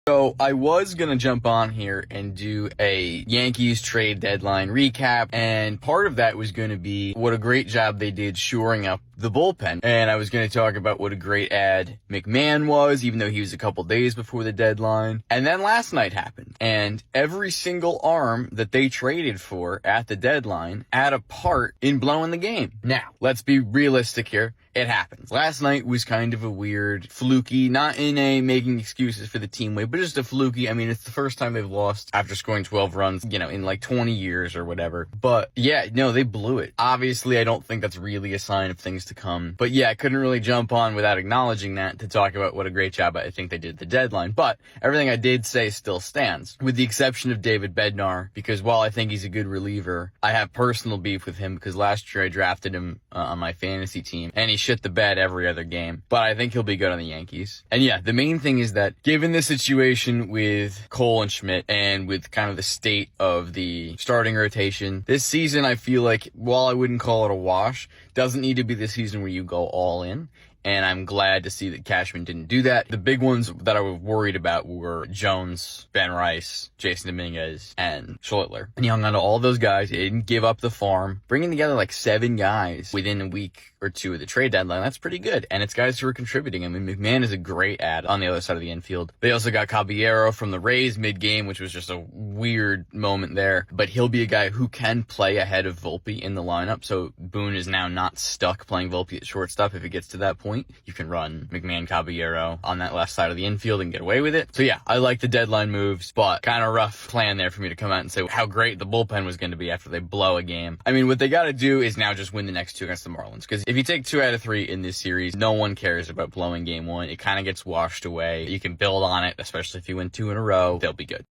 So I was going to jump on here and do a Yankees trade deadline recap, and part of that was going to be what a great job they did shoring up the bullpen. And I was going to talk about what a great ad McMahon was, even though he was a couple days before the deadline. And then last night happened, and every single arm that they traded for at the deadline had a part in blowing the game. Now, let's be realistic here. It happens. Last night was kind of a weird, fluky, not in a making excuses for the team way, but just a fluky. I mean, it's the first time they've lost after scoring 12 runs, in like 20 years or whatever. But yeah, no, they blew it. Obviously, I don't think that's really a sign of things to come. But yeah, I couldn't really jump on without acknowledging that to talk about what a great job I think they did at the deadline. But everything I did say still stands, with the exception of David Bednar, because while I think he's a good reliever, I have personal beef with him because last year I drafted him on my fantasy team, and he shit the bed every other game. But I think he'll be good on the Yankees. And yeah, the main thing is that given the situation with Cole and Schmidt and with kind of the state of the starting rotation, this season I feel like, while I wouldn't call it a wash, doesn't need to be the season where you go all in. And I'm glad to see that Cashman didn't do that. The big ones that I was worried about were Jones, Ben Rice, Jason Dominguez, and Schlittler. And he hung on to all those guys. He didn't give up the farm. Bringing together like 7 guys within a week or two of the trade deadline, that's pretty good. And it's guys who are contributing. I mean, McMahon is a great ad on the other side of the infield. They also got Caballero from the Rays mid-game, which was just a weird moment there. But he'll be a guy who can play ahead of Volpe in the lineup. So Boone is now not stuck playing Volpe at shortstop if it gets to that point. You can run McMahon, Caballero on that left side of the infield and get away with it. So yeah, I like the deadline moves, but kind of rough plan there for me to come out and say how great the bullpen was going to be after they blow a game. I mean, what they got to do is now just win the next 2 against the Marlins, because if you take 2 out of 3 in this series, no one cares about blowing game 1. It kind of gets washed away. You can build on it, especially if you win 2 in a row. They'll be good.